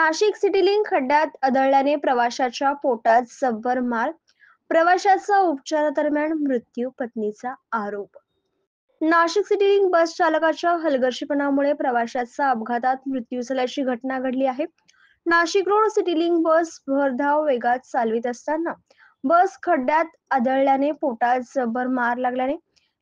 Nashik city link खड्ड्यात आदळल्याने प्रवाशाच्या पोटात जबर मार, प्रवाशाचा उपचारादरम्यान मृत्यू, पत्नीचा आरोप। नाशिक सिटी लिंक बस चालकाच्या हलगर्जीपणामुळे प्रवाशाचा अपघातात मृत्यू झाल्याची घटना घडली आहे। नाशिक रोड सिटी लिंक बस भरधाव वेगात चालवित असताना बस खड्ड्यात आदळल्याने पोटात जबर मार लागल्याने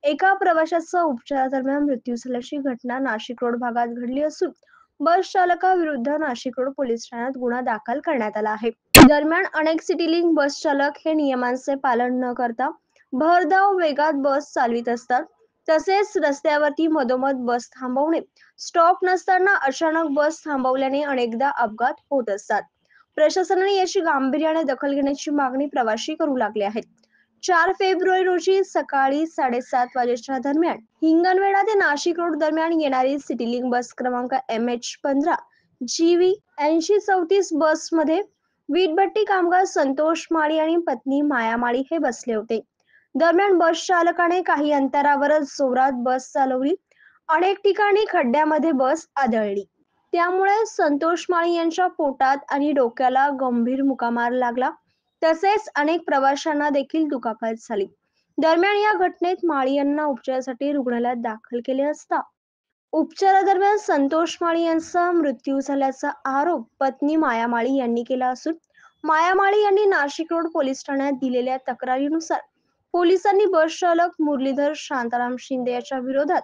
एका प्रवाशाचा उपचारादरम्यान मृत्यू झाल्याची घटना नाशिक रोड भागात घडली असून बस चालकाविरुद्ध नाशिक रोड पोलीस ठाण्यात गुन्हा दाखल करण्यात आला आहे। दरम्यान अनेक सिटी लिंक बस चालक हे नियमांचे पालन न करता भरधाव वेगात बस चालवित असतात। तसेच रस्त्यावरती मधोमध बस थांबवणे, स्टॉप नसताना अचानक बस थांबवल्याने अनेकदा अपघात होत असतात। प्रशासनाने याची गांभीर्याने दखल घेण्याची मागणी प्रवासी करू लागले आहेत। 4 फेब्रुवारी रोजी सकाळी 7:30 वाजेच्या दरम्यान हिंगणवेढा ते नाशिक रोड दरम्यान येणारी सिटी लिंक बस क्रमांक MH15 GV 8034 बसमध्ये वीटभट्टी कामगार संतोष माळी आणि पत्नी माया माळी हे बसले होते। दरम्यान बस चालकाने काही अंतरावरच जोरात बस चालवली। अनेक ठिकाणी खड्ड्यामध्ये बस आदळली। त्यामुळे संतोष माळी यांच्या पोटात आणि डोक्याला गंभीर मुकामार लागला। तसेच अनेक प्रवाशांना देखील दुखापत झाली। दरम्यान या घटनेत माळी यांना उपचारासाठी रुग्णालयात दाखल केले असता उपचारादरम्यान संतोष माळी यांचा मृत्यू झाल्याचा आरोप पत्नी माया माळी यांनी केला असून माया माळी यांनी नाशिक रोड पोलीस ठाण्यात दिलेल्या तक्रारीनुसार पोलिसांनी बस चालक मुरलीधर शांताराम शिंदे याच्या विरोधात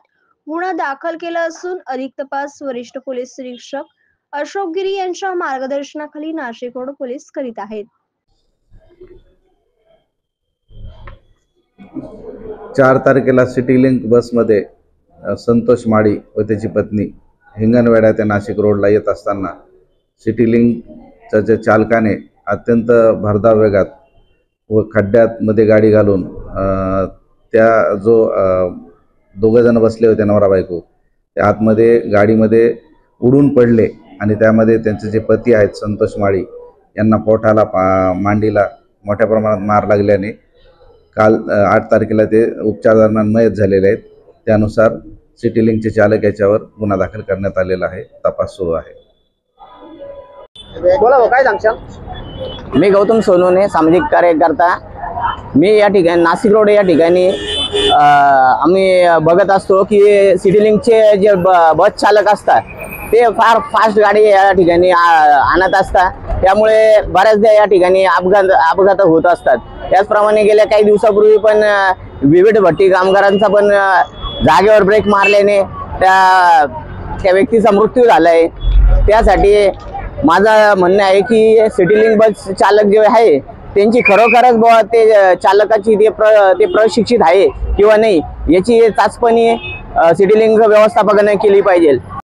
गुन्हा दाखल केला असून अधिक तपास वरिष्ठ पोलीस निरीक्षक अशोक गिरी यांच्या मार्गदर्शनाखाली नाशिक रोड पोलीस करीत आहेत। 4 तारखेला सिटी लिंक बसमध्ये संतोष माळी व त्याची पत्नी हिंगणवेढा ते नाशिक रोडला येत असताना सिटी लिंकच्या जे चालकाने अत्यंत भरधाव वेगात व खड्ड्यात मध्ये गाडी घालून त्या जो दोघं जण बसले होते नवरा बायको ते आतमध्ये गाडीमध्ये उडून पडले आणि त्यामध्ये त्यांचे जे पती आहेत संतोष माळी यांना पोटाला मांडीला मोठ्या प्रमाणात मार लागल्याने काल 8 तारखेला ते उपचार दरम्यान मयत झालेले आहेत। त्यानुसार सिटी लिंकचे चालक याच्यावर गुन्हा दाखल करण्यात आलेला आहे। तपास सुरू आहे। बोला काय सांगशाल? मी गौतम सोनवणे, सामाजिक कार्यकर्ता। मी या ठिकाणी नाशिक रोड या ठिकाणी आम्ही बघत असतो की सिटी लिंकचे जे बस चालक असतात ते फार फास्ट गाडी या ठिकाणी आणत असतात। त्यामुळे बऱ्याचदा या ठिकाणी अपघात होत असतात। त्याचप्रमाणे गेल्या काही दिवसापूर्वी पण विविध भट्टी कामगारांचा पण जागेवर ब्रेक मारल्याने त्या व्यक्तीचा मृत्यू झाला आहे। त्यासाठी माझं म्हणणं आहे की सिटी लिंक बस चालक जे आहे त्यांची खरोखरच ते चालकाची ते प्रशिक्षित आहे किंवा नाही याची चाचपणी सिटी लिंक व्यवस्थापकाने केली पाहिजे।